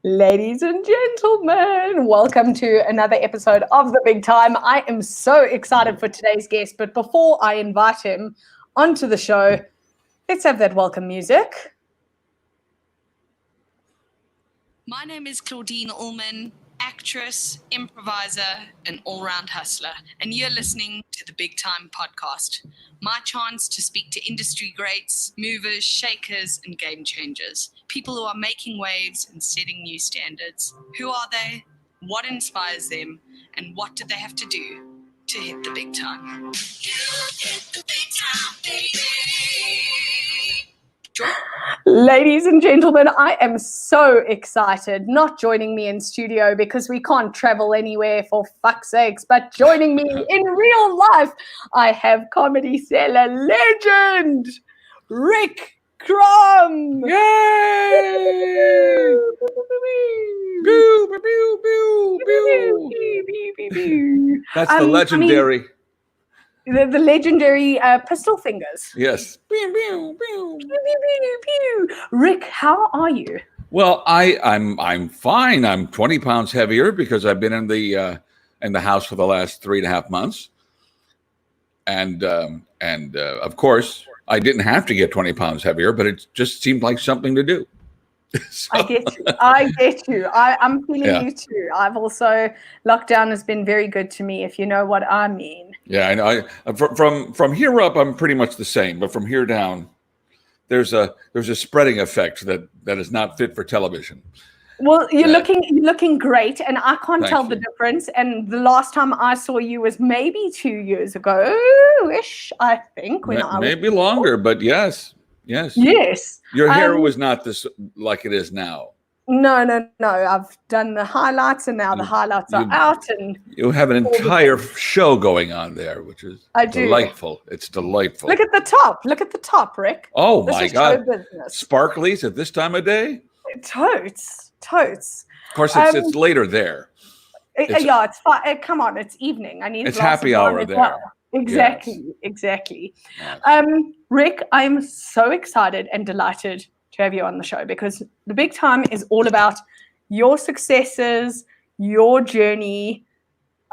Ladies and gentlemen, welcome to another episode of The Big Time. I am so excited for today's guest, but before I invite him onto the show, let's have that welcome music. My name is Claudine Ullman, actress, improviser, and all-round hustler, and you're listening to the Big Time Podcast, my chance to speak to industry greats, movers, shakers, and game changers, people who are making waves and setting new standards. Who are they? What inspires them? And what do they have to do to hit the big time? You hit the big time, baby. Ladies and gentlemen, I am so excited. Not joining me in studio because we can't travel anywhere for fuck's sakes, but joining me in real life, I have Comedy Cellar legend, Rick Crom. Yay! Pew, pew, pew, pew. That's the legendary. The legendary pistol fingers. Yes. Rick, how are you? Well, I'm fine. I'm 20 pounds heavier because I've been in the house for the last 3.5 months, and of course I didn't have to get 20 pounds heavier, but it just seemed like something to do. So. I get you. I'm feeling you too. I've also, lockdown has been very good to me, if you know what I mean. Yeah, I know. From here up, I'm pretty much the same, but from here down, there's a spreading effect that is not fit for television. Well, you're looking great, and I can't tell the difference. And the last time I saw you was maybe 2 years ago-ish, I think. Maybe longer, but yes. Your hair was not this like it is now. No. I've done the highlights, and now the highlights are out. And you have an entire show going on there, which is delightful. It's delightful. Look at the top, Rick. Oh, my God. Sparklies at this time of day? Totes. Of course, it's later there. It's fine. Come on, it's evening. I need. It's happy hour there. Well. Exactly. Yes. Rick, I'm so excited and delighted to have you on the show because the Big Time is all about your successes, your journey,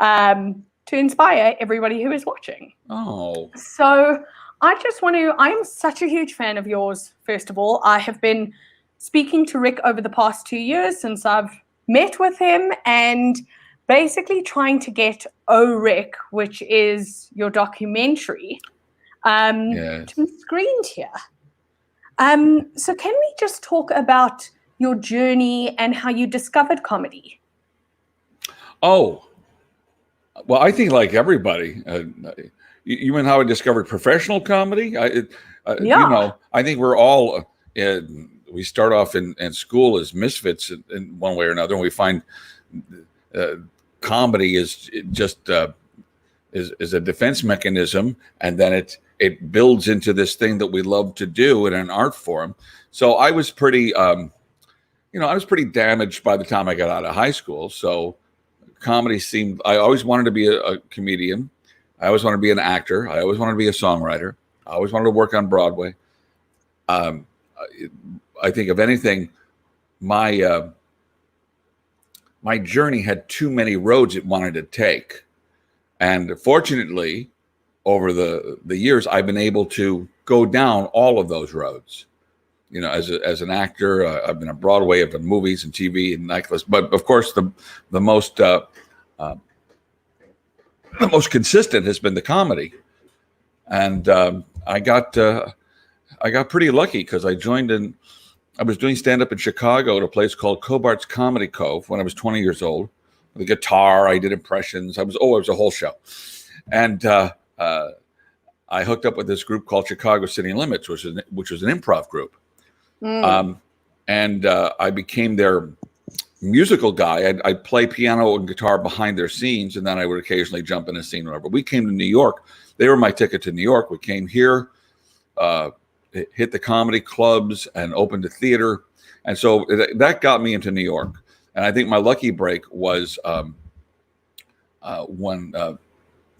to inspire everybody who is watching. Oh. So I'm such a huge fan of yours, first of all. I have been speaking to Rick over the past 2 years since I've met with him and basically trying to get Rick, which is your documentary, to be screened here. So can we just talk about your journey and how you discovered comedy? Oh, well, I think like everybody, you mean how I discovered professional comedy? You know, I think we're all, we start off in school as misfits in one way or another, and we find comedy is just is a defense mechanism, and then it builds into this thing that we love to do in an art form. So I was pretty, damaged by the time I got out of high school. So comedy seemed, I always wanted to be a comedian. I always wanted to be an actor. I always wanted to be a songwriter. I always wanted to work on Broadway. I think if anything, my journey had too many roads it wanted to take. And fortunately, over the years, I've been able to go down all of those roads. You know, as an actor, I've been on Broadway, I've done movies and TV and nightclubs. But of course, the most consistent has been the comedy. And I got pretty lucky because I was doing stand-up in Chicago at a place called Cobart's Comedy Cove when I was 20 years old. With a guitar, I did impressions. It was a whole show. And I hooked up with this group called Chicago City Limits, which was an improv group. And I became their musical guy. I'd play piano and guitar behind their scenes, and then I would occasionally jump in a scene or whatever. We came to New York. They were my ticket to New York. We came here, hit the comedy clubs, and opened a theater. And so that got me into New York. And I think my lucky break was when the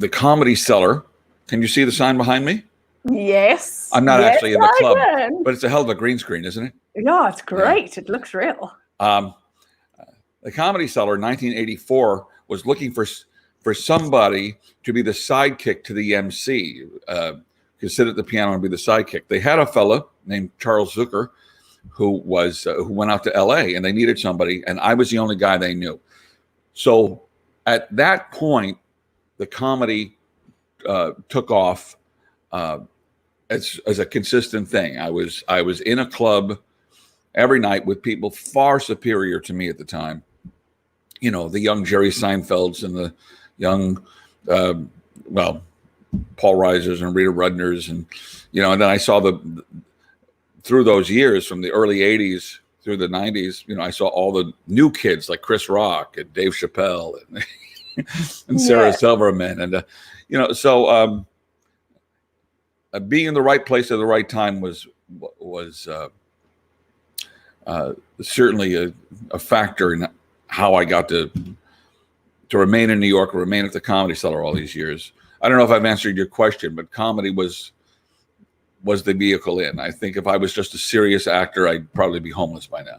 Comedy Cellar. Can you see the sign behind me? Yes. I'm not actually in the club, but it's a hell of a green screen, isn't it? Yeah, it's great. Yeah. It looks real. the Comedy Cellar in 1984 was looking for somebody to be the sidekick to the MC, could sit at the piano and be the sidekick. They had a fella named Charles Zucker who went out to LA, and they needed somebody, and I was the only guy they knew. So at that point, the comedy took off as a consistent thing. I was in a club every night with people far superior to me at the time. You know, the young Jerry Seinfelds and the young, Paul Reisers and Rita Rudners, and and then I saw through those years from the early '80s through the '90s. I saw all the new kids like Chris Rock and Dave Chappelle and Sarah Silverman, and so being in the right place at the right time was certainly a factor in how I got to remain in New York, or remain at the Comedy Cellar all these years. I don't know if I've answered your question, but comedy was the vehicle in. I think if I was just a serious actor, I'd probably be homeless by now.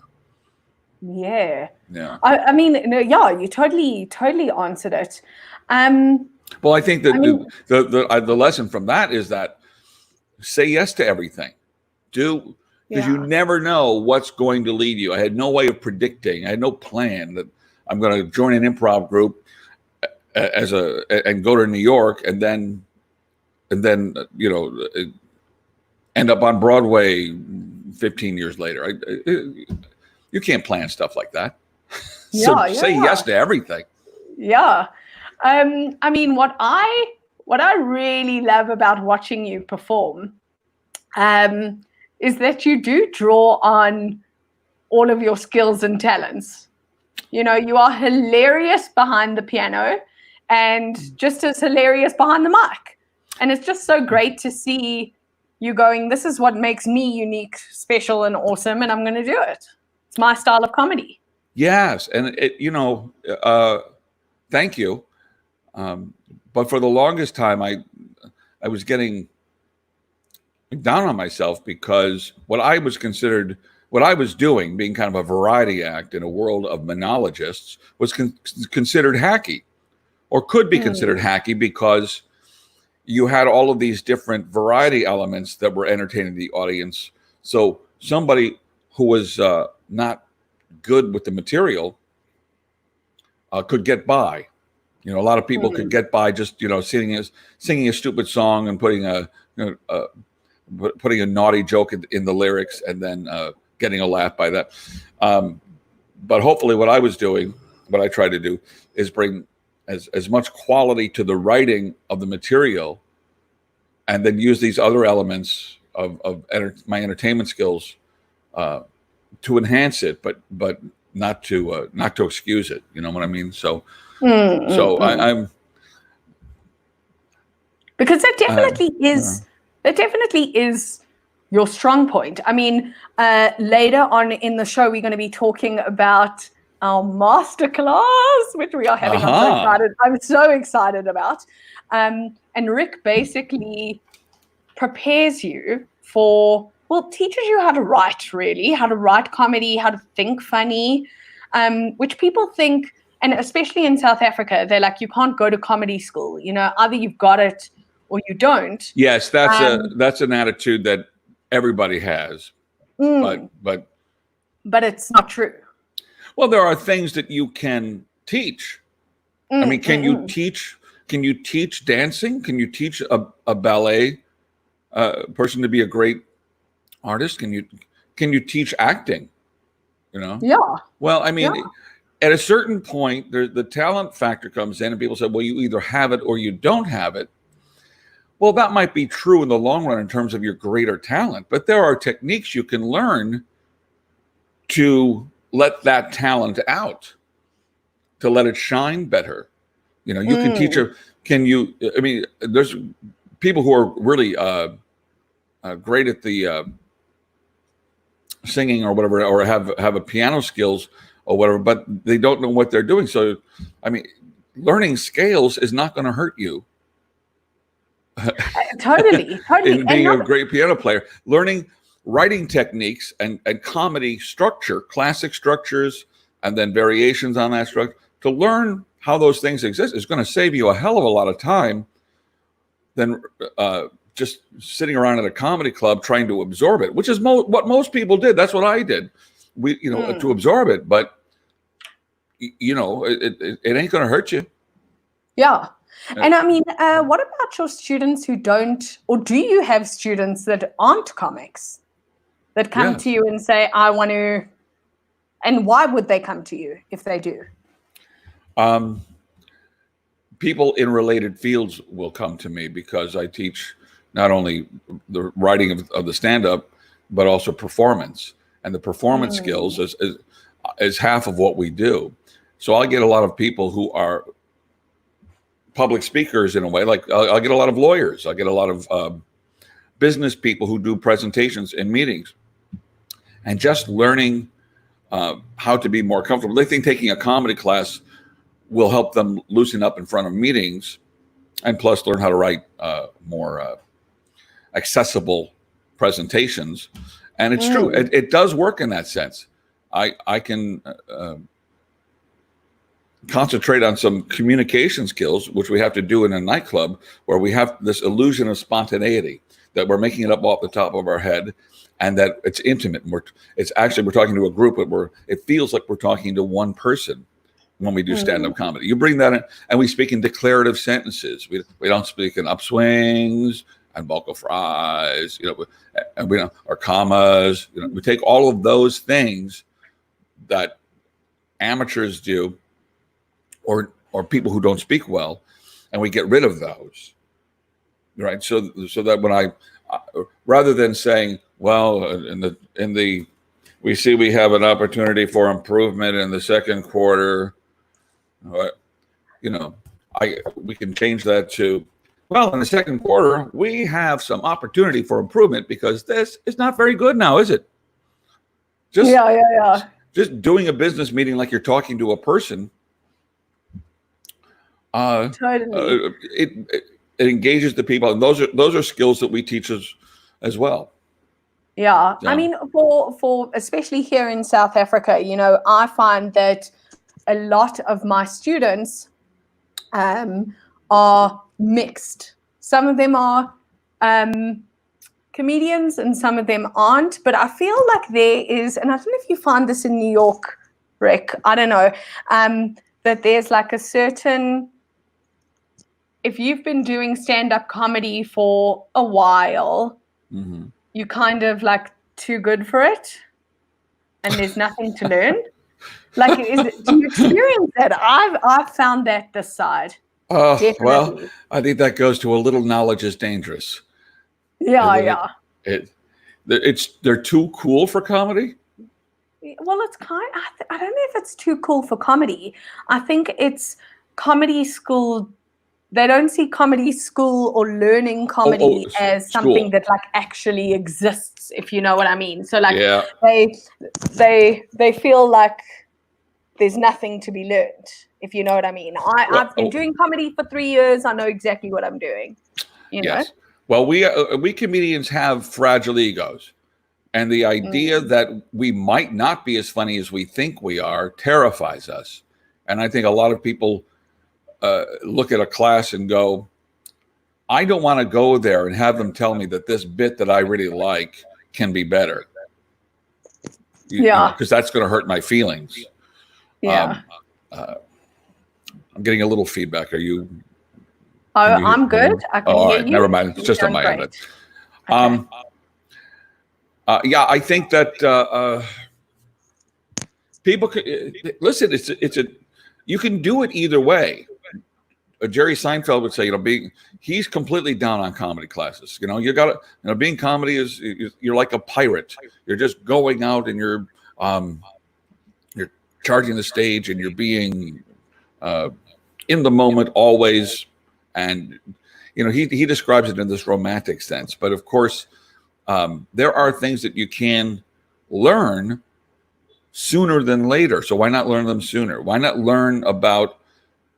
Yeah. Yeah. I mean, you totally answered it. Well, I think that the lesson from that is that say yes to everything. Because you never know what's going to lead you. I had no way of predicting. I had no plan that I'm going to join an improv group and go to New York and then end up on Broadway 15 years later. You can't plan stuff like that. Say yes to everything. Yeah. I mean, what I really love about watching you perform is that you do draw on all of your skills and talents. You are hilarious behind the piano and just as hilarious behind the mic. And it's just so great to see you going, this is what makes me unique, special, and awesome, and I'm going to do it. It's my style of comedy. Yes. And thank you. But for the longest time, I was getting down on myself because what I was doing, being kind of a variety act in a world of monologists, was considered hacky, or could be considered hacky, because you had all of these different variety elements that were entertaining the audience. So somebody who was not good with the material could get by. A lot of people could get by just singing a stupid song and putting a naughty joke in the lyrics, and then getting a laugh by that. But hopefully what I tried to do is bring as much quality to the writing of the material, and then use these other elements of my entertainment skills to enhance it, but not to excuse it. You know what I mean? So I'm, because that definitely is your strong point. I mean, later on in the show, we're going to be talking about our masterclass, which we are having. I'm so excited about. And Rick basically prepares you teaches you how to write comedy, how to think funny, which people think, and especially in South Africa, they're like, you can't go to comedy school. Either you've got it or you don't. Yes, that's an attitude that everybody has, but it's not true. Well, there are things that you can teach. I mean, can you teach dancing? Can you teach a ballet person to be a great artist? Can you teach acting? Yeah. Well, I mean, at a certain point, the talent factor comes in, and people say, well, you either have it or you don't have it. Well, that might be true in the long run in terms of your greater talent, but there are techniques you can learn to let that talent out, to let it shine better. You can teach there's people who are really great at the singing or whatever, or have a piano skills or whatever, but they don't know what they're doing. So, I mean, learning scales is not going to hurt you. Totally. In being a great piano player, learning writing techniques and comedy structure, classic structures, and then variations on that structure. To learn how those things exist is going to save you a hell of a lot of time than just sitting around at a comedy club trying to absorb it, which is what most people did. That's what I did. To absorb it, but it ain't going to hurt you. Yeah. And I mean, what about your students who don't, or do you have students that aren't comics that come to you and say, I want to, and why would they come to you if they do? People in related fields will come to me because I teach not only the writing of the stand-up, but also performance. And the performance skills is half of what we do. So I'll get a lot of people who are public speakers in a way. Like I'll get a lot of lawyers. I'll get a lot of business people who do presentations in meetings. And just learning how to be more comfortable. They think taking a comedy class will help them loosen up in front of meetings, and plus learn how to write more accessible presentations. And it's true. It does work in that sense. I can concentrate on some communication skills, which we have to do in a nightclub, where we have this illusion of spontaneity, that we're making it up off the top of our head, and that it's intimate. And we're talking to a group, but it feels like we're talking to one person when we do stand-up comedy. You bring that in, and we speak in declarative sentences. We don't speak in upswings and vocal fries, and we don't, or commas. We take all of those things that amateurs do, or people who don't speak well, and we get rid of those, right? So that when rather than saying, well, we see we have an opportunity for improvement in the second quarter, we can change that to, well, in the second quarter, we have some opportunity for improvement because this is not very good now, is it? Just doing a business meeting like you're talking to a person. Totally. It engages the people, and those are skills that we teach as well. Yeah. I mean, for especially here in South Africa, I find that a lot of my students are mixed. Some of them are comedians and some of them aren't. But I feel like there is, and I don't know if you find this in New York, Rick, I don't know, that there's like a certain, if you've been doing stand-up comedy for a while, you kind of like too good for it and there's nothing to learn. Like, do you experience that? I've found that this side. Well, I think that goes to a little knowledge is dangerous. Yeah. They're too cool for comedy. Well, it's I don't know if it's too cool for comedy. I think it's comedy school. They don't see comedy school or learning comedy as something that like actually exists, if you know what I mean. So like they feel like there's nothing to be learned, if you know what I mean. I've been doing comedy for 3 years. I know exactly what I'm doing. Yes. Well, we comedians have fragile egos. And the idea that we might not be as funny as we think we are terrifies us. And I think a lot of people look at a class and go, I don't want to go there and have them tell me that this bit that I really like can be better. Because that's going to hurt my feelings. Yeah. I'm getting a little feedback. Are you? I'm good. I can hear you. Never mind. It's just on my end. I think that people listen. You can do it either way. Jerry Seinfeld would say, he's completely down on comedy classes. You got to, being comedy is you're like a pirate. You're just going out and you're charging the stage and you're being in the moment always. And he describes it in this romantic sense. But of course, there are things that you can learn sooner than later. So why not learn them sooner? Why not learn about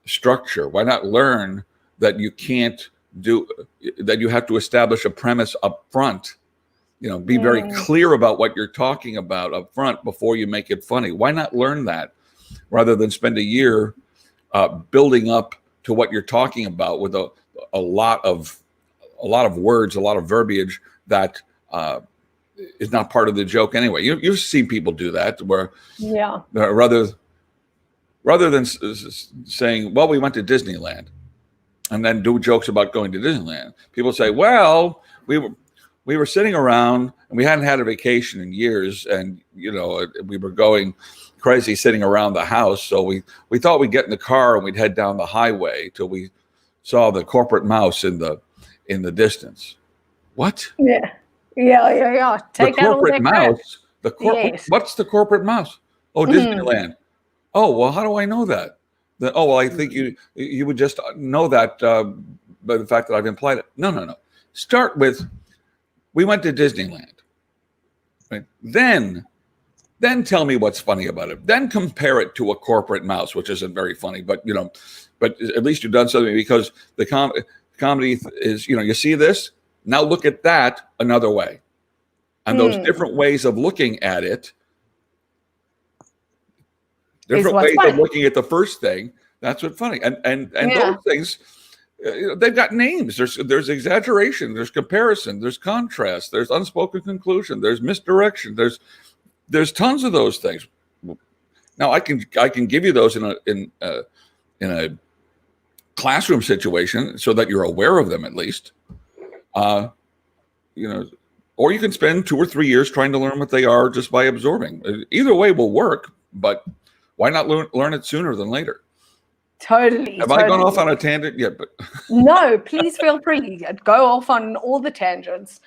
structure? Why not learn that you have to establish a premise up front? Be very clear about what you're talking about up front before you make it funny. Why not learn that? rather than spend a year building up to what you're talking about with a lot of words, a lot of verbiage that is not part of the joke anyway. You've seen people do that where rather than saying, well, we went to Disneyland, and then do jokes about going to Disneyland, people say, well, we were sitting around and we hadn't had a vacation in years, and we were going crazy sitting around the house, so we thought we'd get in the car and we'd head down the highway till we saw the corporate mouse in the distance. What? Yeah. Take the corporate mouse. What's the corporate mouse? Oh, Disneyland. Oh, well, how do I know that? I think you would just know that by the fact that I've implied it. No. Start with, we went to Disneyland. Right? Then tell me what's funny about it. Then compare it to a corporate mouse, which isn't very funny, but at least you've done something, because the comedy is, you see this, now look at that another way. And those different ways of looking at it, different ways of looking at the first thing, that's what's funny. And those things, they've got names. There's exaggeration, there's comparison, there's contrast, there's unspoken conclusion, there's misdirection, there's tons of those things. Now I can give you those in a classroom situation so that you're aware of them at least. Or you can spend 2 or 3 years trying to learn what they are just by absorbing. Either way will work, but why not learn it sooner than later? Totally. Have I gone off on a tangent yet? But no, please feel free. Go off on all the tangents.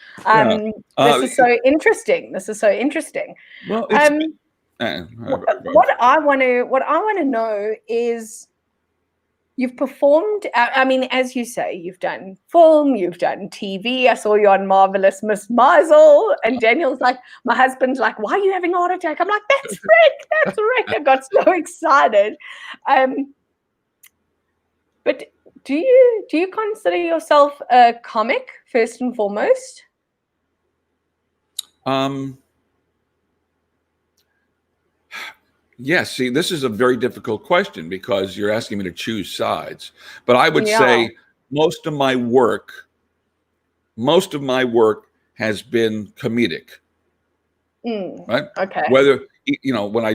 This is so interesting. Well, what I want to know is, you've performed. I mean, as you say, you've done film, you've done TV. I saw you on Marvelous Miss Maisel, and Daniel's like, my husband's like, why are you having a heart attack? I'm like, that's Rick. I got so excited. But do you consider yourself a comic first and foremost? Yes. See, this is a very difficult question because you're asking me to choose sides. But I would say most of my work has been comedic. Right? Okay. Whether when I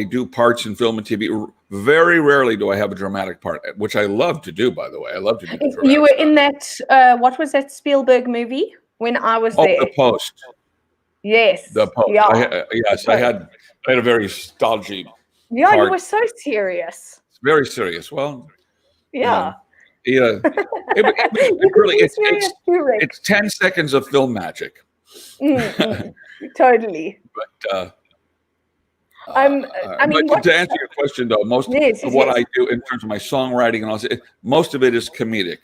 do parts in film and TV, very rarely do I have a dramatic part, which I love to do, by the way. I love to do the dramatic You were stuff. in that what was that Spielberg movie when I was there? The Post. Yes. The Post. I had a very stodgy part. You were so serious. Very serious. Well, yeah. It's 10 seconds of film magic. Totally. But to answer your question, though, most of what I do in terms of my songwriting and all this, most of it is comedic.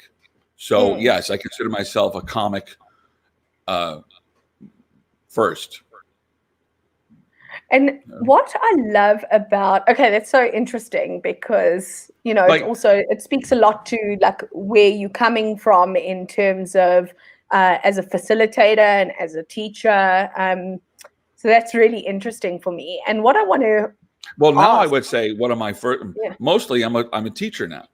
So yes, I consider myself a comic first. And what I love about, that's so interesting because, it speaks a lot to like where you're coming from in terms of as a facilitator and as a teacher. So that's really interesting for me. And what I want to now I would say one of my first, mostly I'm a teacher now.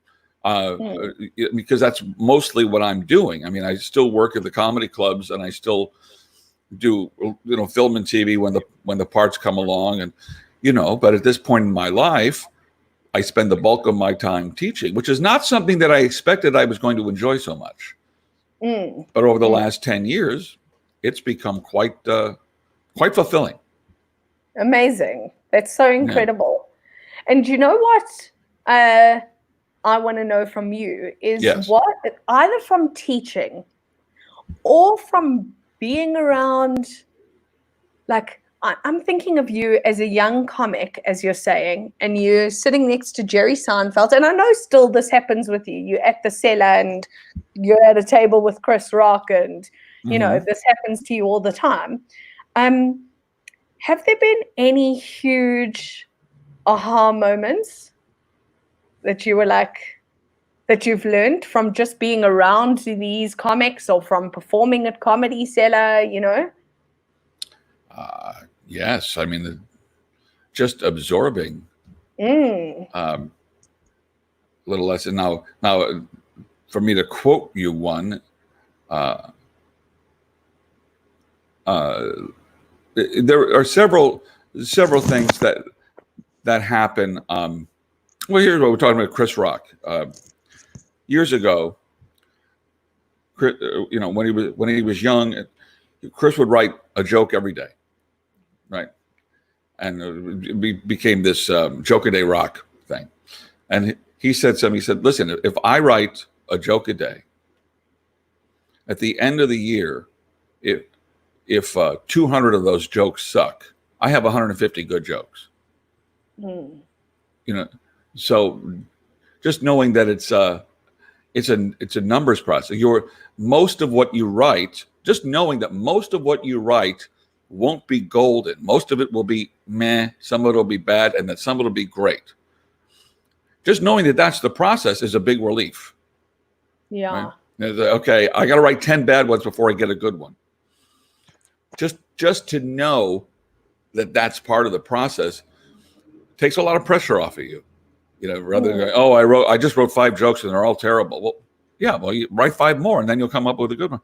Because that's mostly what I'm doing. I mean, I still work at the comedy clubs and I still do film and TV when the parts come along, and but at this point in my life I spend the bulk of my time teaching, which is not something that I expected I was going to enjoy so much. But over the last 10 years it's become quite fulfilling. Amazing. That's so incredible. And you know what I want to know from you is what, either from teaching or from being around, like I'm thinking of you as a young comic, as you're saying, and you're sitting next to Jerry Seinfeld. And I know still this happens with you. You're at the Cellar and you're at a table with Chris Rock and, this happens to you all the time. Have there been any huge aha moments that you were like, that you've learned from just being around these comics or from performing at Comedy Cellar, Yes. I mean, just absorbing Mm. Little lesson. Now, for me to quote you one, there are several things that happen. Well, here's what we're talking about. Chris Rock. Years ago, when he was young, Chris would write a joke every day, right? And it became this joke a day rock thing. And he said something. He said, "Listen, if I write a joke a day, at the end of the year, if 200 of those jokes suck, I have 150 good jokes." So just knowing that it's a numbers process. Most of what you write, just knowing that most of what you write won't be golden. Most of it will be meh. Some of it will be bad, and then some of it will be great. Just knowing that that's the process is a big relief. Yeah. Right? Okay, I got to write 10 bad ones before I get a good one. Just to know that that's part of the process takes a lot of pressure off of you. Rather than going, I just wrote 5 jokes and they're all terrible. Well, yeah, you write 5 more and then you'll come up with a good one.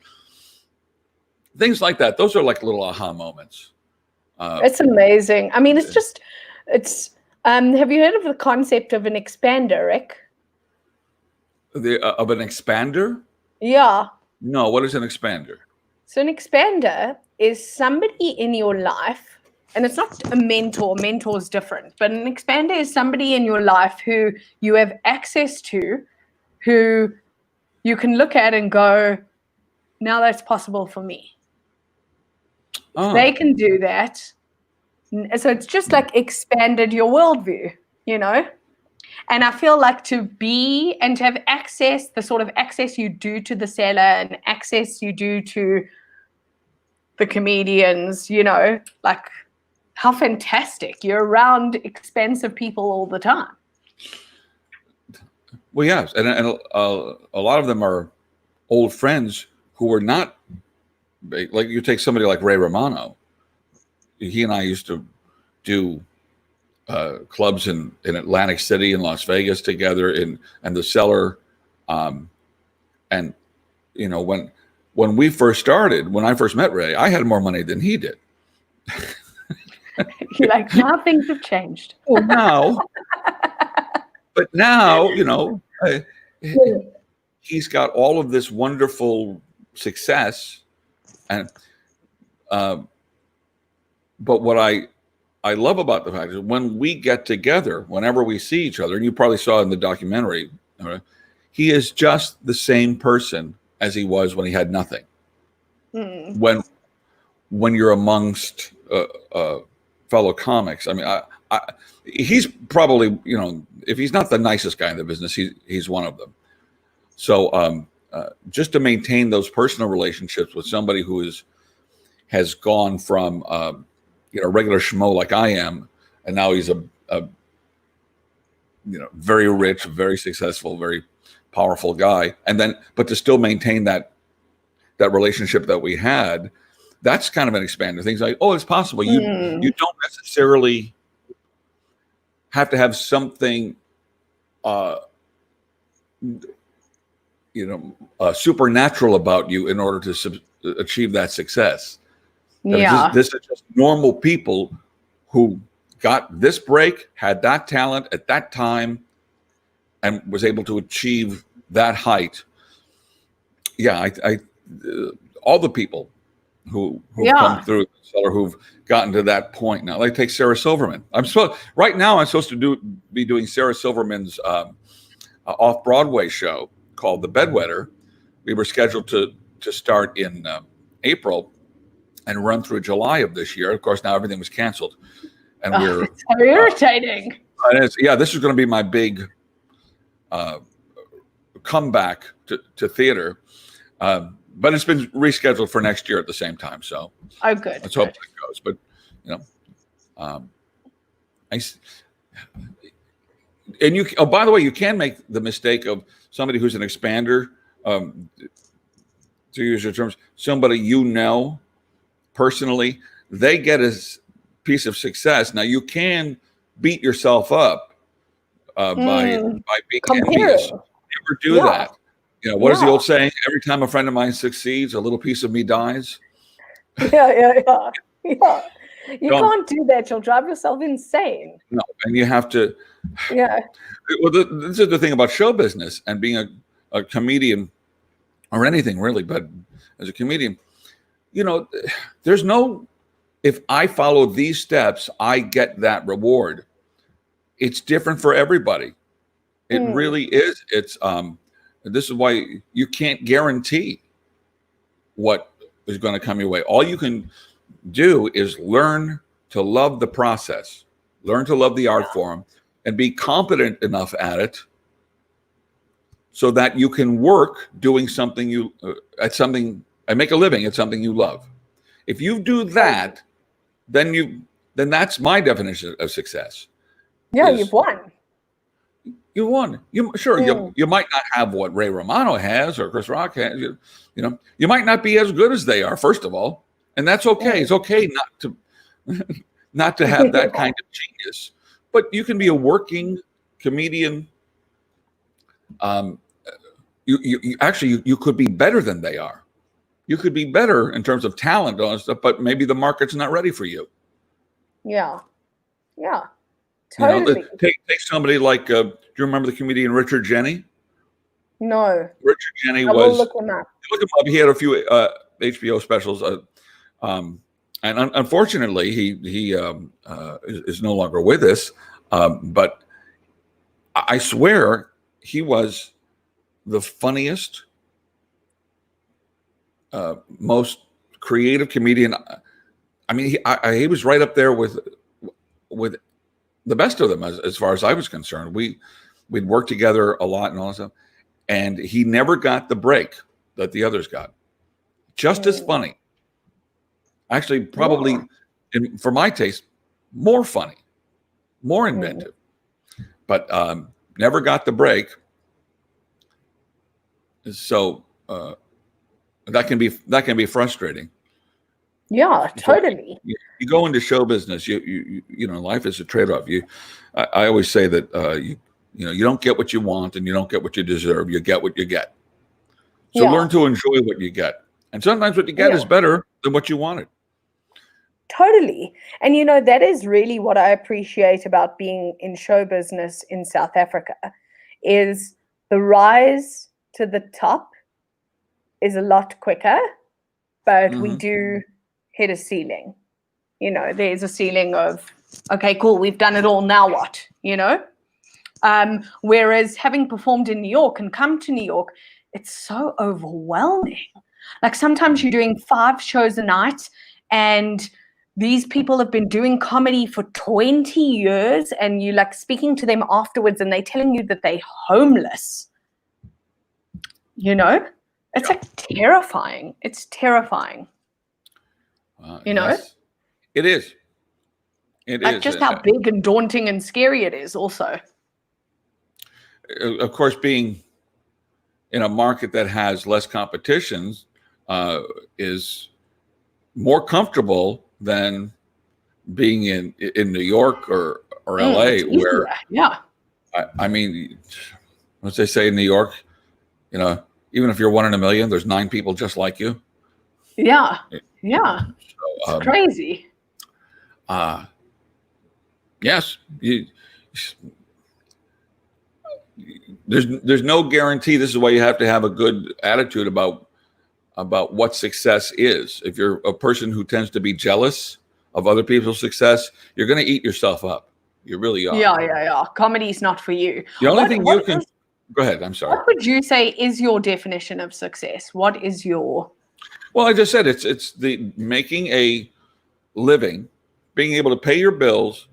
Things like that. Those are like little aha moments. It's amazing. I mean, have you heard of the concept of an expander, Rick? Of an expander? Yeah. No, what is an expander? So an expander is somebody in your life, and it's not a mentor. Mentor is different, but an expander is somebody in your life who you have access to, who you can look at and go, now that's possible for me. They can do that. So it's just like expanded your worldview, And I feel like to be and to have access, the sort of access you do to the cellar and access you do to the comedians, like how fantastic. You're around expensive people all the time. Well, yes. And a lot of them are old friends who were not, like you take somebody like Ray Romano. He and I used to do clubs in Atlantic City and Las Vegas together and the Cellar. And, when we first started, when I first met Ray, I had more money than he did. You're like, now things have changed. Well, now, he's got all of this wonderful success. And, but what I love about the fact is when we get together, whenever we see each other, and you probably saw in the documentary, he is just the same person as he was when he had nothing. When you're amongst fellow comics, I mean, he's probably, if he's not the nicest guy in the business, he's one of them. So just to maintain those personal relationships with somebody who has gone from a regular schmo like I am, and now he's a very rich, very successful, very powerful guy, but to still maintain that relationship that we had, that's kind of an expander. Things like, it's possible. You don't necessarily have to have something, supernatural about you in order to achieve that success. This is just normal people who got this break, had that talent at that time, and was able to achieve that height. Yeah, all the people who come through the Cellar who've gotten to that point now. Like take Sarah Silverman. Right now I'm supposed to be doing Sarah Silverman's off-Broadway show called The Bedwetter. We were scheduled to start in April and run through July of this year. Of course, now everything was canceled, and we're so irritating. This is going to be my big comeback to theater, but it's been rescheduled for next year at the same time. So, good. Let's hope it goes. But and you. Oh, by the way, you can make the mistake of somebody who's an expander. To use your terms, somebody personally, they get a piece of success. Now you can beat yourself up by being Comparing. envious. Never do Yeah. that. You know, what is the old saying? Every time a friend of mine succeeds, a little piece of me dies. Yeah. You Don't. can't do that. You'll drive yourself insane. No, and you have to. Yeah. Well, this is the thing about show business and being a comedian or anything really, but as a comedian, you know, there's no, if I follow these steps, I get that reward. It's different for everybody. It really is. It's, this is why you can't guarantee what is going to come your way. All you can do is learn to love the process, learn to love the art form, and be competent enough at it so that you can work doing something you at something and make a living at something you love. If you do that, then that's my definition of success. Yeah, you've won. You won. You might not have what Ray Romano has or Chris Rock has. You know, you might not be as good as they are, first of all, and that's okay. It's okay not to have that kind of genius, but you can be a working comedian. You could be better than they are. You could be better in terms of talent and stuff, but maybe the market's not ready for you. Yeah. Totally. Totally. Take somebody like, do you remember the comedian Richard Jeni? No. Richard Jeni I will look him up. Look him up. He had a few HBO specials, and unfortunately, he is no longer with us. But I swear he was the funniest, most creative comedian. I mean, he was right up there with the best of them as far as I was concerned. We'd worked together a lot and all that stuff, and he never got the break that the others got. Just as funny, actually, probably for my taste, more funny, more inventive, but never got the break. So that can be frustrating. Yeah, totally. So you go into show business. You know, life is a trade-off. I always say that you don't get what you want and you don't get what you deserve. You get what you get. So learn to enjoy what you get, and sometimes what you get is better than what you wanted. Totally. And you know, that is really what I appreciate about being in show business in South Africa, is the rise to the top is a lot quicker, but we do hit a ceiling. You know, there's a ceiling of, okay, cool, we've done it all, now what? You know? Whereas having performed in New York and come to New York, it's so overwhelming. Like sometimes you're doing 5 shows a night and these people have been doing comedy for 20 years and you like speaking to them afterwards and they're telling you that they're homeless. You know? It's like terrifying. It's terrifying. You know? Yes. It is. It like is. Just how big and daunting and scary it is also. Of course, being in a market that has less competition is more comfortable than being in New York or LA, where I mean, as they say in New York, you know, even if you're 1 in a million, there's 9 people just like you. Yeah. So, it's crazy. Yes, there's no guarantee. This is why you have to have a good attitude about what success is. If you're a person who tends to be jealous of other people's success, you're going to eat yourself up. You really are. Yeah. Comedy's not for you. The only thing you can... Go ahead. I'm sorry. What would you say is your definition of success? What is your... Well, I just said it's the making a living, being able to pay your bills,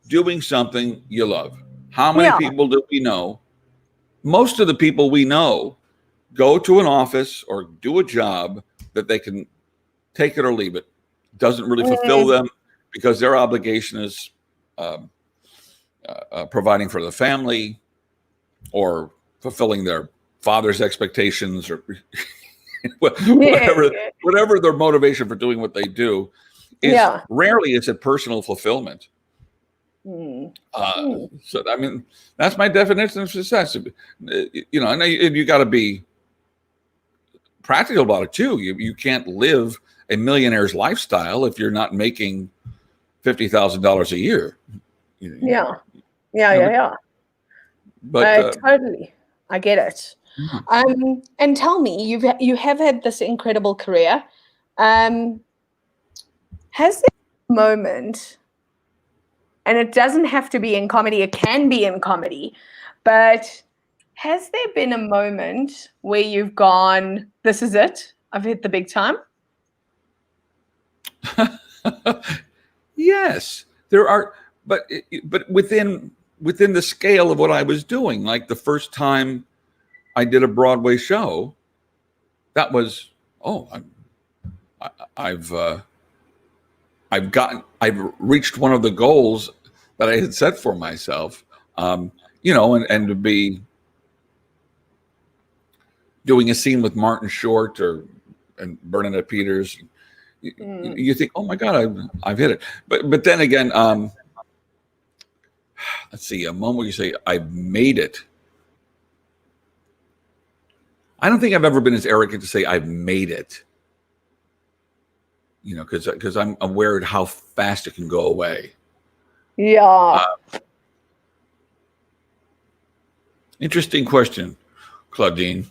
doing something you love. How many people do we know? Most of the people we know go to an office or do a job that they can take it or leave it. Doesn't really fulfill them because their obligation is providing for the family or fulfilling their father's expectations or whatever their motivation for doing what they do is. Rarely is it personal fulfillment. Mm. So, I mean, that's my definition of success. You know, and you got to be practical about it too. You can't live a millionaire's lifestyle if you're not making $50,000 a year. Yeah. But Totally, I get it. And tell me, you have had this incredible career. Has there been a moment, and it doesn't have to be in comedy, it can be in comedy, but has there been a moment where you've gone, this is it, I've hit the big time? yes, there are, but within the scale of what I was doing, like the first time I did a Broadway show, that was, I've reached one of the goals that I had set for myself, you know, and to be doing a scene with Martin Short and Bernadette Peters, you think, oh my God, I've hit it. But then again, let's see, a moment where you say, I've made it. I don't think I've ever been as arrogant to say I've made it. You know, because I'm aware of how fast it can go away. Yeah. Interesting question, Claudine.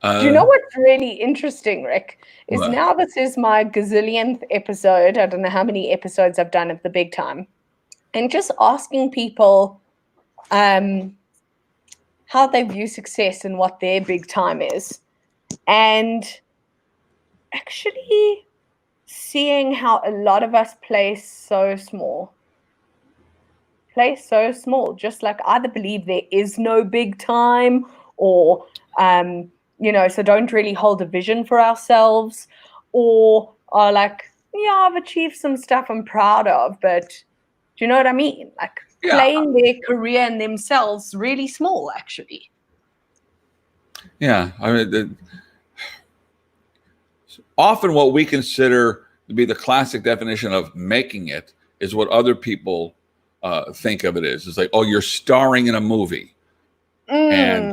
Do you know what's really interesting, Rick? Is what? Now this is my gazillionth episode. I don't know how many episodes I've done of the big time. And just asking people how they view success and what their big time is. And actually seeing how a lot of us play so small. Just like either believe there is no big time or, you know, so don't really hold a vision for ourselves, or are like, yeah, I've achieved some stuff I'm proud of, but do you know what I mean? Like playing their career and themselves really small, actually. Yeah. I mean, often what we consider to be the classic definition of making it is what other people think of it as. It's like, oh, you're starring in a movie, and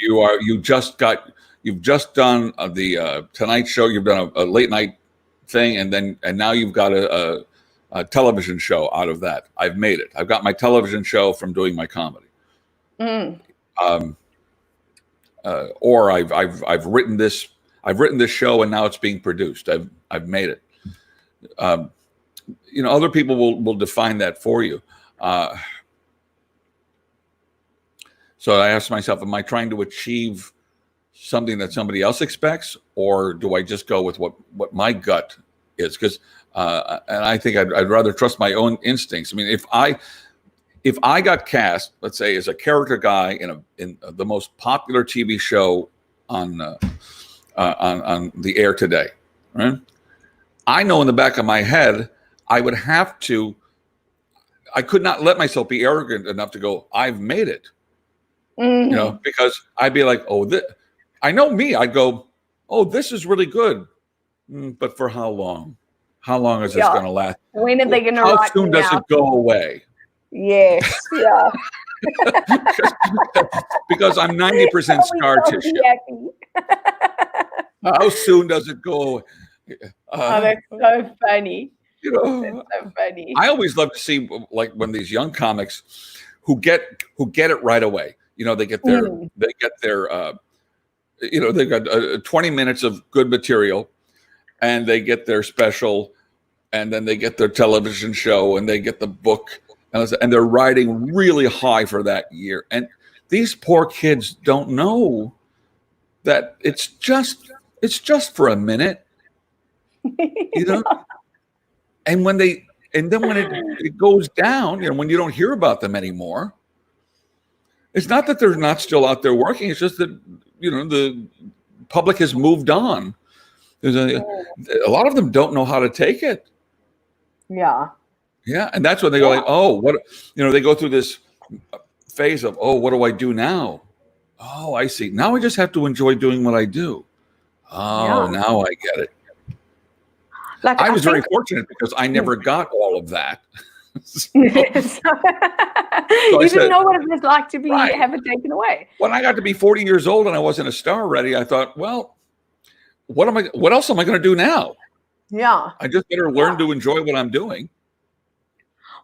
you've just done the Tonight Show, you've done a late night thing, and now you've got a television show out of that. I've made it. I've got my television show from doing my comedy. Or I've written this. I've written this show and now it's being produced. I've made it. You know, other people will define that for you. So I asked myself, am I trying to achieve something that somebody else expects, or do I just go with what my gut is? Because and I think I'd rather trust my own instincts. I mean, if I got cast, let's say, as a character guy in the most popular TV show on the air today, right? I know in the back of my head, I could not let myself be arrogant enough to go, I've made it. You know, because I'd be like, I know me. I'd go, oh, this is really good. But for how long? How long is this going to last? When are they going to How soon does it go away? Yes, yeah. Because I'm 90% scar tissue. How soon does it go away? That's so funny. You know, that's so funny. I always love to see, like, when these young comics who get it right away. You know, they get their you know, they've got 20 minutes of good material, and they get their special, and then they get their television show, and they get the book, and they're riding really high for that year. And these poor kids don't know that it's just for a minute, you know. And when it goes down, you know, when you don't hear about them anymore, it's not that they're not still out there working. It's just that, you know, the public has moved on. There's a lot of them don't know how to take it. Yeah. Yeah. And that's when they go like, oh, what, you know, they go through this phase of, oh, what do I do now? Oh, I see. Now I just have to enjoy doing what I do. Oh, now I get it. Like, I was very fortunate because I never got all of that. So You I didn't said, know what it was like to right. have it taken away. When I got to be 40 years old and I wasn't a star already, I thought, well, what else am I going to do now? Yeah. I just better learn to enjoy what I'm doing.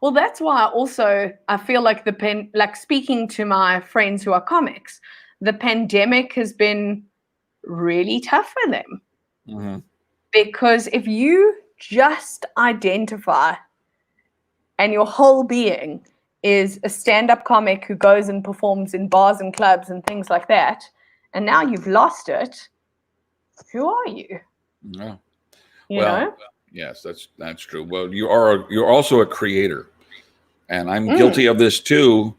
Well, that's why also I feel like like speaking to my friends who are comics, the pandemic has been really tough for them. Mm-hmm. Because if you just identify and your whole being is a stand-up comic who goes and performs in bars and clubs and things like that, and now you've lost it, who are you? Yeah. You know? Yes, that's true. Well, you're also a creator, and I'm guilty of this too.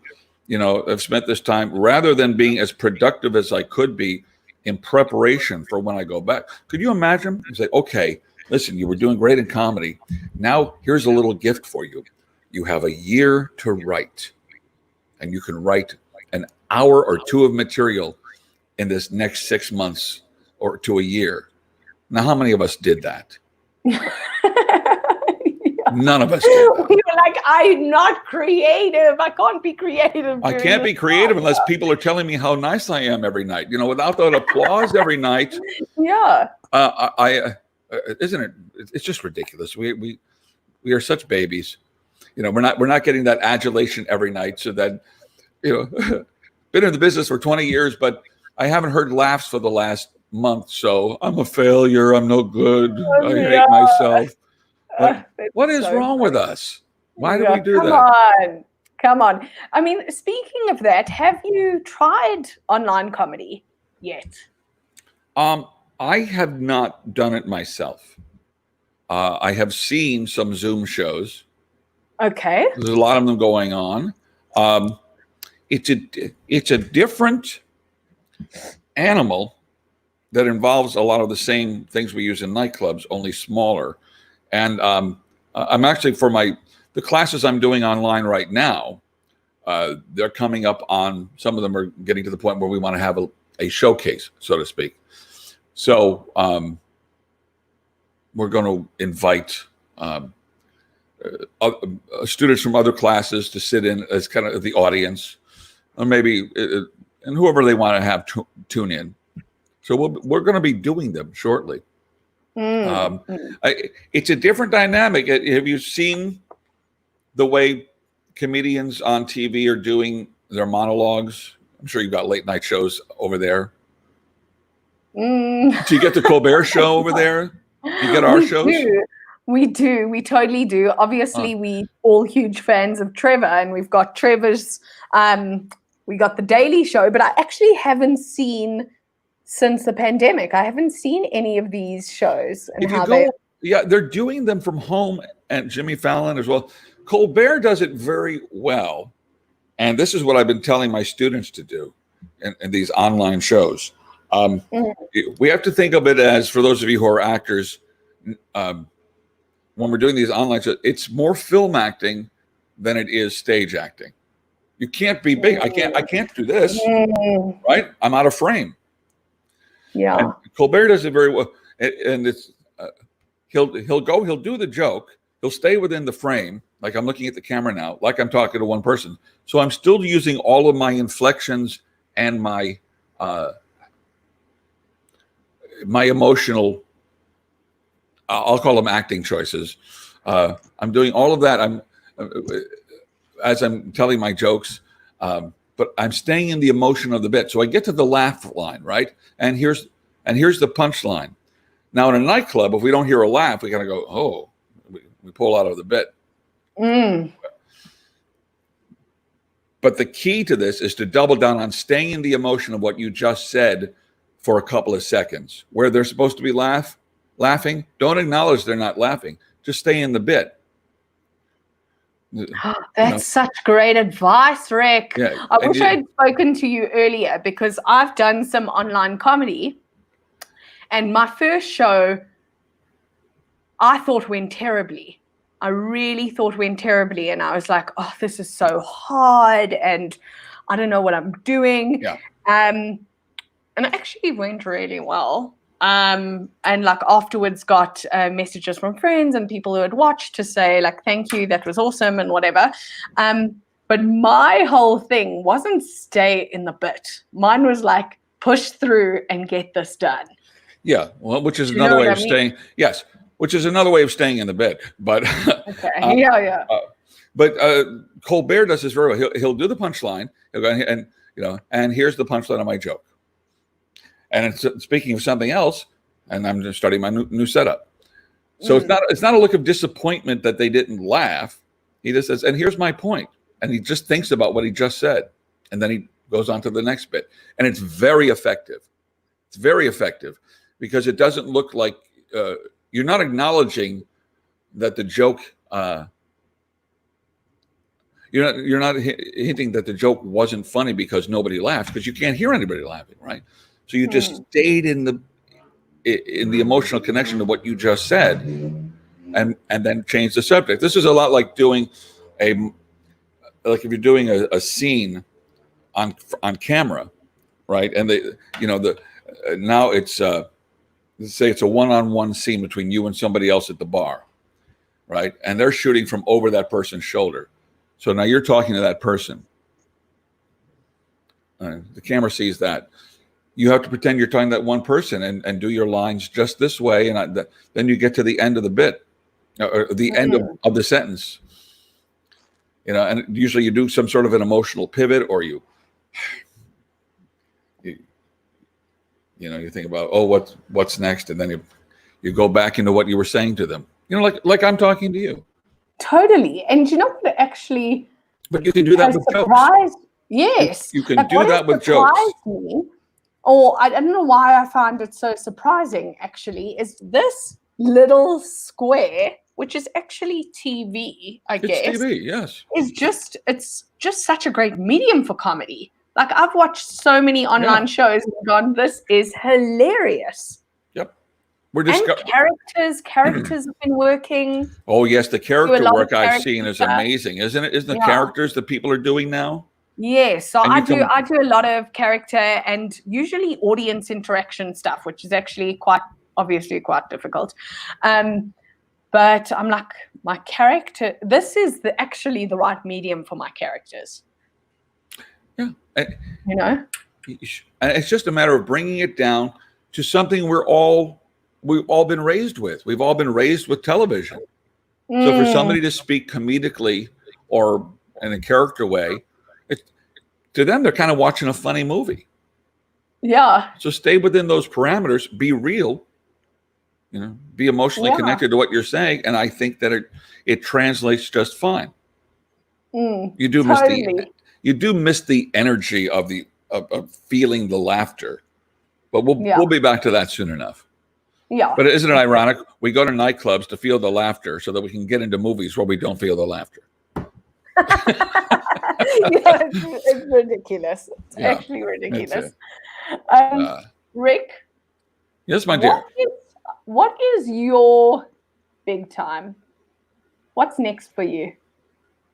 I've spent this time rather than being as productive as I could be in preparation for when I go back. Could you imagine? You say, okay, listen, you were doing great in comedy. Now here's a little gift for you. You have a year to write, and you can write an hour or two of material in this next 6 months or to a year. Now, how many of us did that? None of us did that. We were like, I'm not creative. I can't be creative. I can't be creative unless people are telling me how nice I am every night. Without that applause every night. Yeah. Isn't it? It's just ridiculous. We are such babies. We're not getting that adulation every night. So that been in the business for 20 years, but I haven't heard laughs for the last month. So I'm a failure. I'm no good. I hate myself. What is wrong with us? Why do we do that? Come on. I mean, speaking of that, have you tried online comedy yet? I have not done it myself. I have seen some Zoom shows. Okay. There's a lot of them going on. It's a different animal that involves a lot of the same things we use in nightclubs, only smaller. And I'm actually, for the classes I'm doing online right now, they're coming up on, some of them are getting to the point where we want to have a showcase, so to speak. So we're going to invite students from other classes to sit in as kind of the audience, or maybe, and whoever they want to have tune in. So we're going to be doing them shortly. It's a different dynamic. Have you seen the way comedians on TV are doing their monologues? I'm sure you've got late night shows over there. Do you get the Colbert Show over there? Do you get our shows? We do. We totally do. Obviously, we all huge fans of Trevor, and we've got Trevor's. We got the Daily Show, but I actually haven't seen. Since the pandemic, I haven't seen any of these shows. And they're doing them from home, and Jimmy Fallon as well. Colbert does it very well, and this is what I've been telling my students to do in these online shows. We have to think of it as, for those of you who are actors, when we're doing these online shows, it's more film acting than it is stage acting. You can't be big. I can't do this, right? I'm out of frame. Yeah. And Colbert does it very well, and it's he'll do the joke. He'll stay within the frame, like I'm looking at the camera now, like I'm talking to one person. So I'm still using all of my inflections and my emotional, I'll call them acting choices. I'm doing all of that. As I'm telling my jokes. But I'm staying in the emotion of the bit. So I get to the laugh line, right? And here's the punchline. Now in a nightclub, if we don't hear a laugh, we kind of go, oh, we pull out of the bit. But the key to this is to double down on staying in the emotion of what you just said for a couple of seconds. Where they're supposed to be laughing, don't acknowledge they're not laughing. Just stay in the bit. That's such great advice, Rick. Yeah, I wish I'd spoken to you earlier, because I've done some online comedy, and my first show I thought went terribly. I really thought went terribly, and I was like, oh, this is so hard and I don't know what I'm doing. Yeah. And it actually went really well. and like afterwards got messages from friends and people who had watched to say like, thank you, that was awesome and whatever. But my whole thing wasn't stay in the bit. Mine was like, push through and get this done. Yeah, well, which is another way of staying. Yes, which is another way of staying in the bit. But okay, but Colbert does this very well. He'll do the punchline. He'll go and and here's the punchline of my joke. And it's, speaking of something else, and I'm just starting my new setup. So it's not a look of disappointment that they didn't laugh. He just says, and here's my point. And he just thinks about what he just said. And then he goes on to the next bit. And it's very effective. It's very effective because it doesn't look like you're not acknowledging that the joke, you're not hinting that the joke wasn't funny because nobody laughed, because you can't hear anybody laughing, right? So you just stayed in the emotional connection to what you just said, and then changed the subject. This is a lot like doing if you're doing a scene on camera, right? And now it's let's say it's a one-on-one scene between you and somebody else at the bar, right? And they're shooting from over that person's shoulder. So now you're talking to that person. The camera sees that. You have to pretend you're talking to that one person and do your lines just this way. And then you get to the end of the bit, or the end of the sentence. And usually you do some sort of an emotional pivot, or you think about, oh, what's next? And then you go back into what you were saying to them. Like I'm talking to you. Totally. And you know what actually... But you can do that with jokes. Yes. You can do that with jokes. Or I don't know why I find it so surprising, actually, is this little square, which is actually TV, I guess. It's TV, yes. It's just such a great medium for comedy. Like, I've watched so many online shows and gone, this is hilarious. Yep. Characters have been working. Oh, yes, the character work I've seen is amazing, isn't it? Isn't the characters that people are doing now? Yes, so I do a lot of character and usually audience interaction stuff, which is actually quite difficult. But I'm like, my character, this is actually the right medium for my characters. Yeah. And it's just a matter of bringing it down to something we've all been raised with. We've all been raised with television. So for somebody to speak comedically or in a character way, to them, they're kind of watching a funny movie. Yeah. So stay within those parameters, be real, be emotionally connected to what you're saying. And I think that it translates just fine. You do miss the energy of feeling the laughter, but we'll be back to that soon enough. Yeah. But isn't it ironic? We go to nightclubs to feel the laughter so that we can get into movies where we don't feel the laughter. It's ridiculous. It's actually ridiculous. Rick? Yes, my dear. What is your big time? What's next for you?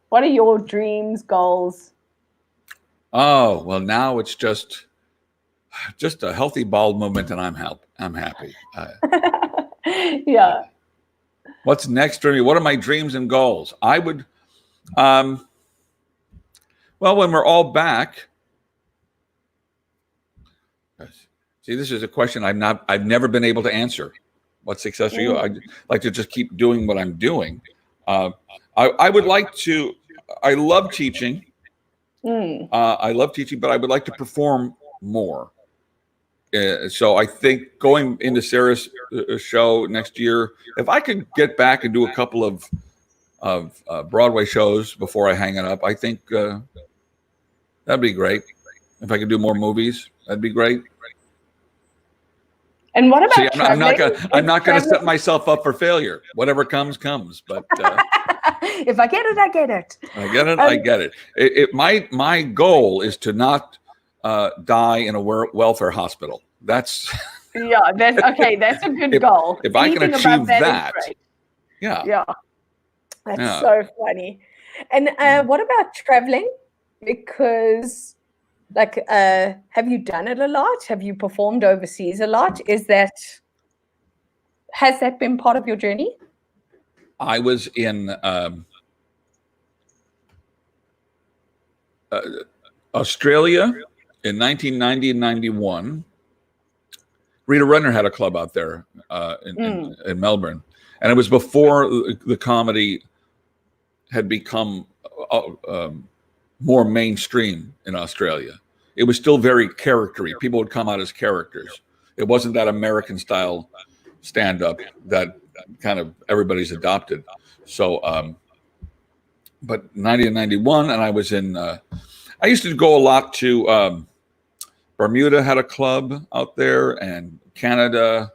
What are your dreams, goals? Oh, well, now it's just a healthy bowel movement, and I'm happy. Yeah. What's next for me? What are my dreams and goals? I would, well, when we're all back. See, this is a question I've never been able to answer. What's success for you? I'd like to just keep doing what I'm doing. I would like to. I love teaching. I love teaching, but I would like to perform more. So I think going into Sarah's show next year, if I could get back and do a couple of Broadway shows before I hang it up, I think that'd be great. If I could do more movies, that'd be great. And what about I'm not gonna set myself up for failure. Whatever comes. But if I get it, I get it. I get it. My goal is to not die in a welfare hospital. That's that's okay. That's a good goal. If I can achieve that, that's so funny. And what about traveling? Because Like, have you done it a lot? Have you performed overseas a lot? Has that been part of your journey? I was in Australia in 1990 and 91. Rita Rudner had a club out there in Melbourne. And it was before the comedy had become more mainstream in Australia. It was still very charactery. People would come out as characters. It wasn't that American style stand-up that kind of everybody's adopted. So, but 90 and 91, and I was in, I used to go a lot to Bermuda, had a club out there, and Canada.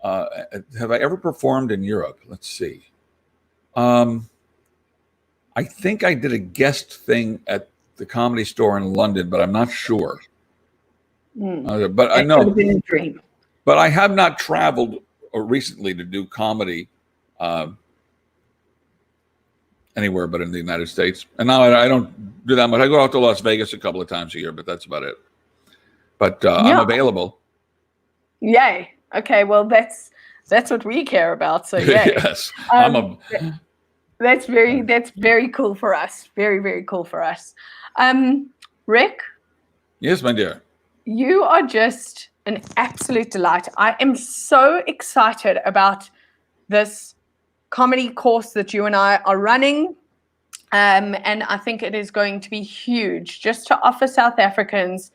Have I ever performed in Europe? Let's see. I think I did a guest thing at the Comedy Store in London, but I'm not sure. But I know. Could have been a dream. But I have not traveled recently to do comedy anywhere but in the United States. And now I don't do that much. I go out to Las Vegas a couple of times a year, but that's about it. But I'm available. Yay. Okay, well, that's what we care about. So yay. Yes, that's very cool for us. Very, very cool for us. Rick? Yes, my dear. You are just an absolute delight. I am so excited about this comedy course that you and I are running. And I think it is going to be huge just to offer South Africans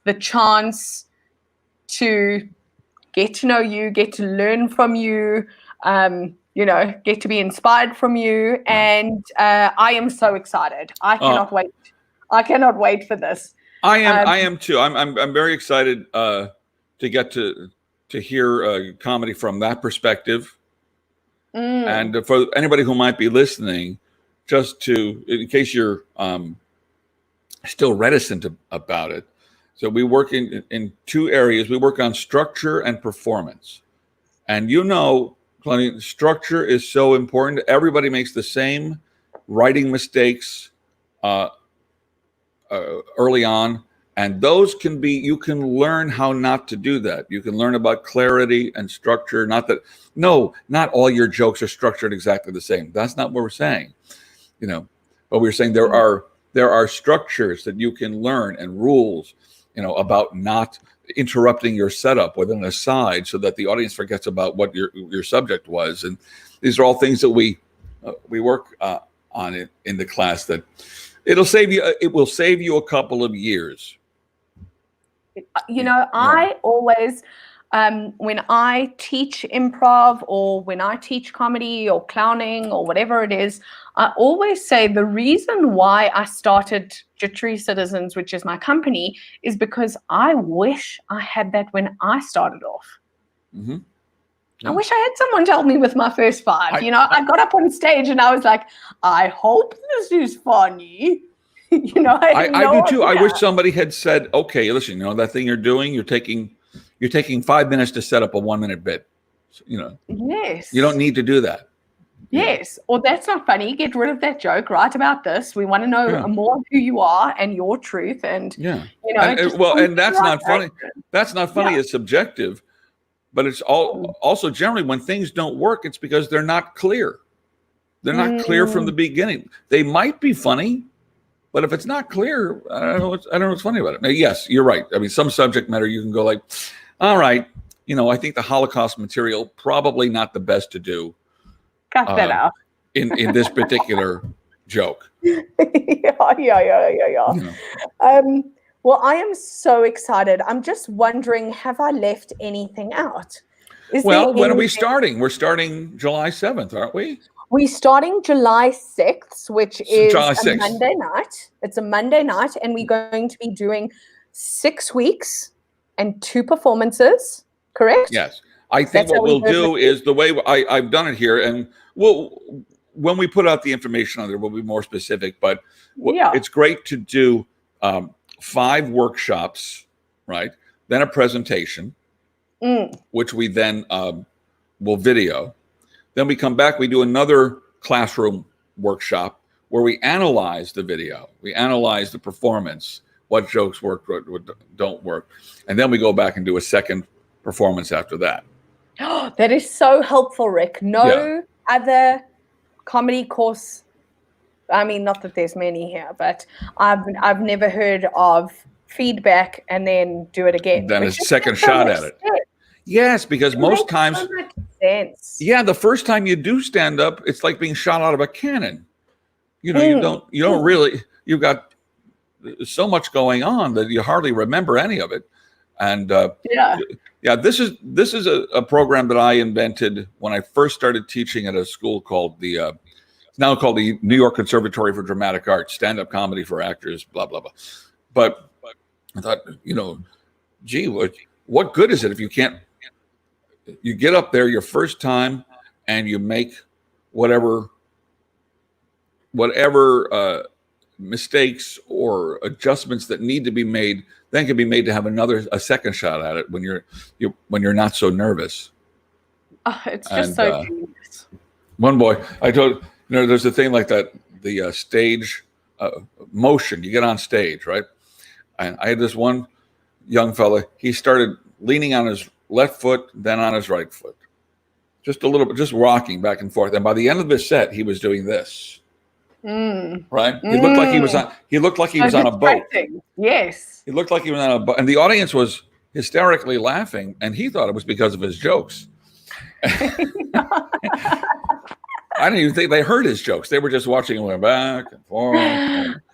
the chance to get to know you, get to learn from you, get to be inspired from you. And I am so excited. I cannot wait. I cannot wait for this. I am too. I'm very excited to get to hear comedy from that perspective. And for anybody who might be listening, just in case you're still reticent about it. So we work in two areas. We work on structure and performance. And Claudia, structure is so important. Everybody makes the same writing mistakes early on. And those you can learn how not to do that. You can learn about clarity and structure. Not all your jokes are structured exactly the same. That's not what we're saying. But we're saying there are structures that you can learn and rules, about not interrupting your setup with an aside so that the audience forgets about what your subject was. And these are all things that we work on in the class that it will save you a couple of years. I always, when I teach improv or when I teach comedy or clowning or whatever it is, I always say the reason why I started Jittery Citizens, which is my company, is because I wish I had that when I started off. Mm-hmm. Yeah. I wish I had someone tell me with my first five. I got up on stage and I was like, I hope this is funny. I do too. I wish somebody had said, okay, listen, that thing you're doing, you're taking 5 minutes to set up a 1 minute bit. Yes. You don't need to do that. Yes. Or that's not funny. Get rid of that joke. Write about this. We want to know more of who you are and your truth. And, and that's not funny. That's not funny. It's subjective. But it's also generally when things don't work, it's because they're not clear. They're not clear from the beginning. They might be funny, but if it's not clear, I don't know what's funny about it. Now, yes, you're right. I mean, some subject matter you can go like, all right, I think the Holocaust material probably not the best to do. Cut that out. in this particular joke. Yeah. Well, I am so excited. I'm just wondering, have I left anything out? When are we starting? We're starting July 7th, aren't we? We're starting July 6th, which is a Monday night. It's a Monday night, and we're going to be doing 6 weeks and 2 performances, correct? Yes. I think what we'll do is the way I've done it here, and when we put out the information on there, we'll be more specific, but it's great to do 5 workshops, right? Then a presentation, which we then will video. Then we come back, we do another classroom workshop where we analyze the video, we analyze the performance, what jokes work, what don't work, and then we go back and do a second performance after that. That is so helpful, Rick. No other comedy course. I mean, not that there's many here, but I've never heard of feedback and then do it again. Then a second shot at it. Yes, because most times, so much sense. yeah, the first time you do stand up, it's like being shot out of a cannon. You know, you don't really, you've got so much going on that you hardly remember any of it. And this is a program that I invented when I first started teaching at a school called it's now called the New York Conservatory for Dramatic Arts, stand-up comedy for actors, blah, blah, blah. But I thought, gee, what good is it if you can't, you get up there your first time and you make whatever mistakes or adjustments that need to be made, then can be made to have a second shot at it when you're not so nervous. Oh, it's just so genius. One boy, I told, there's a thing like that, the stage motion. You get on stage, right? And I had this one young fella. He started leaning on his left foot, then on his right foot, just a little bit, just rocking back and forth. And by the end of the set, he was doing this. Right? He looked like he was on. He looked like he was on a boat. Yes. He looked like he was on a boat, and the audience was hysterically laughing, and he thought it was because of his jokes. I didn't even think they heard his jokes. They were just watching him back and forth.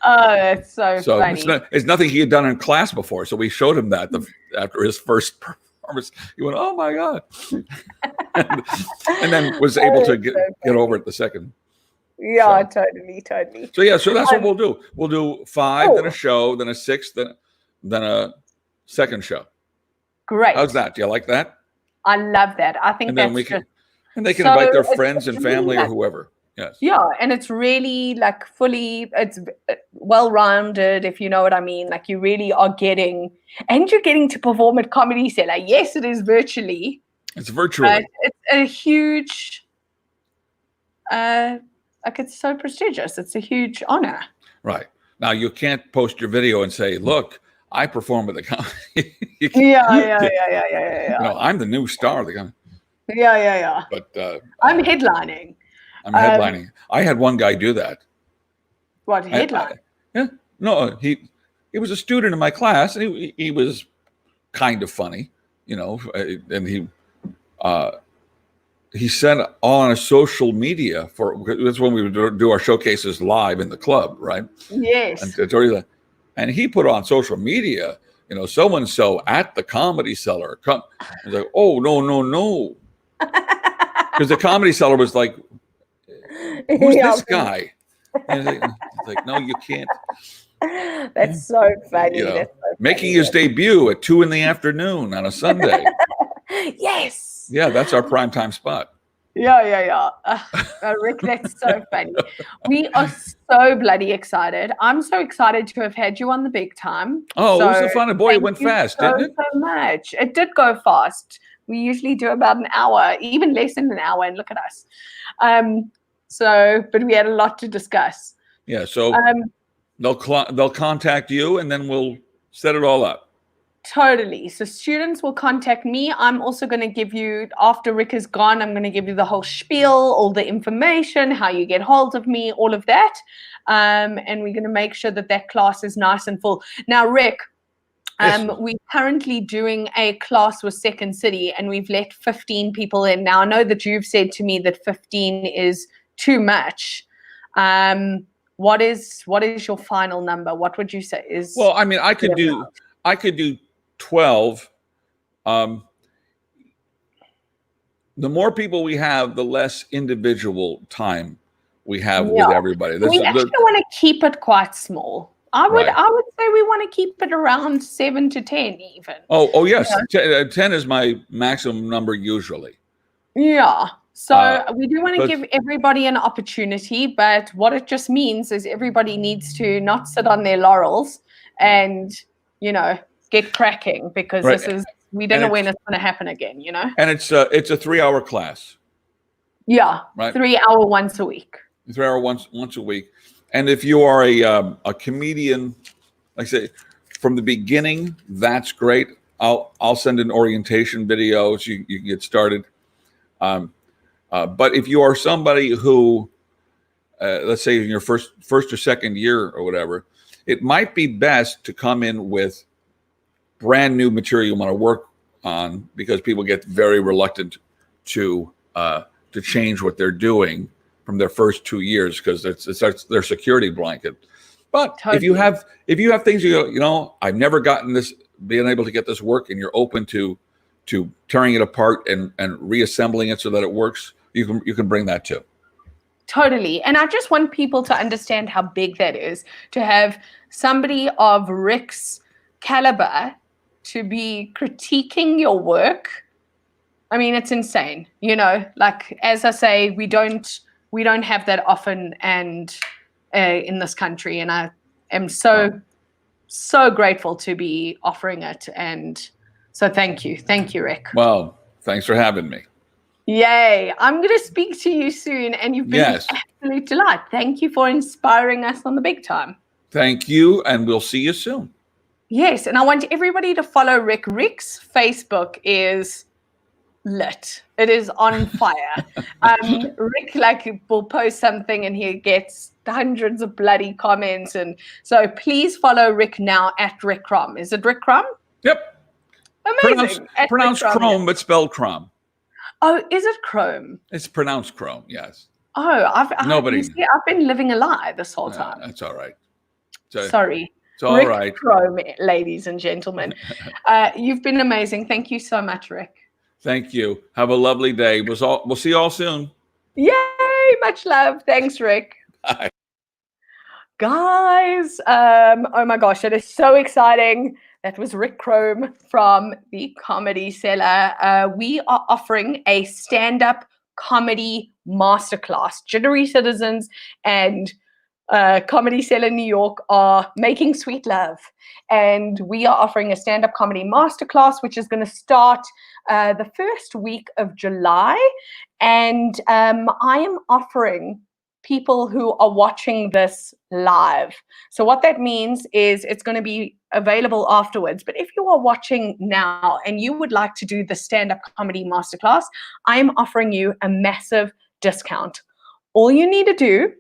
Oh, that's so funny. It's nothing he had done in class before. So we showed him that after his first performance. He went, "Oh my God!" and then was able to get over it the second. Yeah, totally. So that's what we'll do. We'll do 5, then a show, then a 6th, then a second show. Great. How's that? Do you like that? I love that. I think and they can invite their friends and family or whoever. Yes. Yeah, and it's really like it's well-rounded, if you know what I mean. Like you really are getting to perform at Comedy Cellar. Yes, it is virtually. It's virtually. It's a huge, it's so prestigious. It's a huge honor. Right. Now you can't post your video and say, "Look, I perform at the comedy." Yeah. I'm the new star of the comedy. Yeah. But I'm headlining. I had one guy do that. What, headline? No, he was a student in my class, and he was kind of funny, and he sent on a social media that's when we would do our showcases live in the club, right? Yes. And he put on social media, so and so at the Comedy Cellar. I was like, oh no, because the Comedy Cellar was like, who's this guy? And it's like, no, you can't. That's so funny. Making his debut at 2 p.m. on a Sunday. Yes. Yeah, that's our primetime spot. Yeah. Rick, that's so funny. We are so bloody excited. I'm so excited to have had you on the big time. Oh, it was so fun. Boy, it went fast, didn't it? So much. It did go fast. We usually do about an hour, even less than an hour, and look at us. But we had a lot to discuss. Yeah, so they'll contact you, and then we'll set it all up. Totally. So students will contact me. I'm also going to give you, after Rick is gone, I'm going to give you the whole spiel, all the information, how you get hold of me, all of that. And we're going to make sure that class is nice and full. Now, Rick, yes. We're currently doing a class with Second City, and we've let 15 people in. Now, I know that you've said to me that 15 is too much. What is your final number? What would you say is? Well, I mean, I could do 12. The more people we have, the less individual time we have with everybody. We actually want to keep it quite small. I would say we want to keep it around 7 to 10 even. Oh yes. 10 is my maximum number usually. Yeah. So we do want to give everybody an opportunity, but what it just means is everybody needs to not sit on their laurels and, get cracking, because we don't know when it's going to happen again, And it's a 3-hour class. Yeah. Right. 3-hour once a week. 3 hour once a week. And if you are a comedian, like I say, from the beginning, that's great. I'll send an orientation video so you can get started. But if you are somebody who, let's say in your first or second year or whatever, it might be best to come in with brand new material you want to work on, because people get very reluctant to change what they're doing from their first 2 years, because it's their security blanket. But Totally. if you have things you go, I've never gotten this, being able to get this work, and you're open to tearing it apart and reassembling it so that it works, you can bring that too. Totally. And I just want people to understand how big that is, to have somebody of Rick's caliber to be critiquing your work. I mean, it's insane. Like, as I say, we don't have that often and in this country. And I am so grateful to be offering it. And so thank you. Thank you, Rick. Well, thanks for having me. Yay. I'm going to speak to you soon, and you've been an absolute delight. Thank you for inspiring us on the big time. Thank you, and we'll see you soon. Yes, and I want everybody to follow Rick. Rick's Facebook is lit. It is on fire. Rick will post something and he gets hundreds of bloody comments, and so please follow Rick now at Rick Crom. Is it Rick Crom? Yep. Amazing. Pronounced Chrome, but spelled Crom. Oh, is it Chrome? It's pronounced Chrome, yes. Oh, I've been living a lie this whole time. That's all right. Sorry. It's all Rick right. Chrome, ladies and gentlemen. You've been amazing. Thank you so much, Rick. Thank you. Have a lovely day. We'll see you all soon. Yay! Much love. Thanks, Rick. Bye. Guys, oh my gosh, it is so exciting. That was Rick Crom from the Comedy Cellar. We are offering a stand-up comedy masterclass. Jittery Citizens and Comedy Cellar New York are making sweet love. And we are offering a stand-up comedy masterclass, which is going to start the first week of July. And I am offering people who are watching this live. So what that means is it's going to be available afterwards. But if you are watching now and you would like to do the stand-up comedy masterclass, I am offering you a massive discount. All you need to do,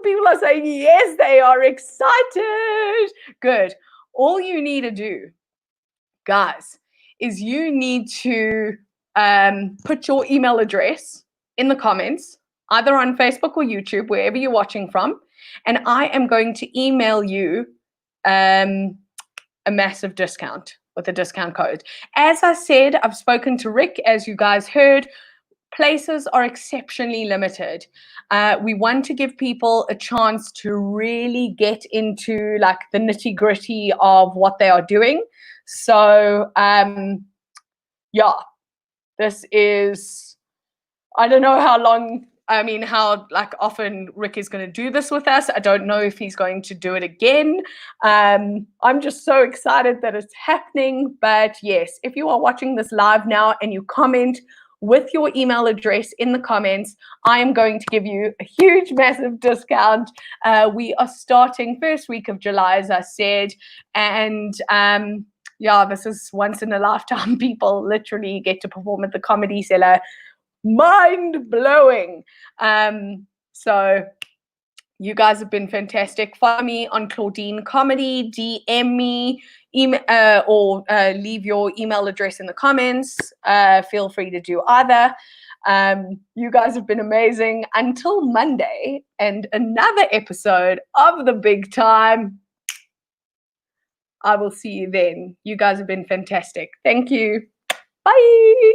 people are saying yes, they are excited. Good. All you need to do, guys, is you need to put your email address in the comments, either on Facebook or YouTube, wherever you're watching from, and I am going to email you a massive discount with a discount code. As I said, I've spoken to Rick, as you guys heard. Places are exceptionally limited. We want to give people a chance to really get into like the nitty-gritty of what they are doing. So this is, I don't know how long, how often Rick is going to do this with us. I don't know if he's going to do it again. I'm just so excited that it's happening. But yes, if you are watching this live now and you comment with your email address in the comments, I am going to give you a huge, massive discount. We are starting first week of July, as I said. And this is once in a lifetime. People literally get to perform at the Comedy Cellar. Mind blowing. So you guys have been fantastic. Follow me on Claudine Comedy, DM me, or leave your email address in the comments. Feel free to do either. You guys have been amazing. Until Monday and another episode of The Big Time. I will see you then. You guys have been fantastic. Thank you. Bye.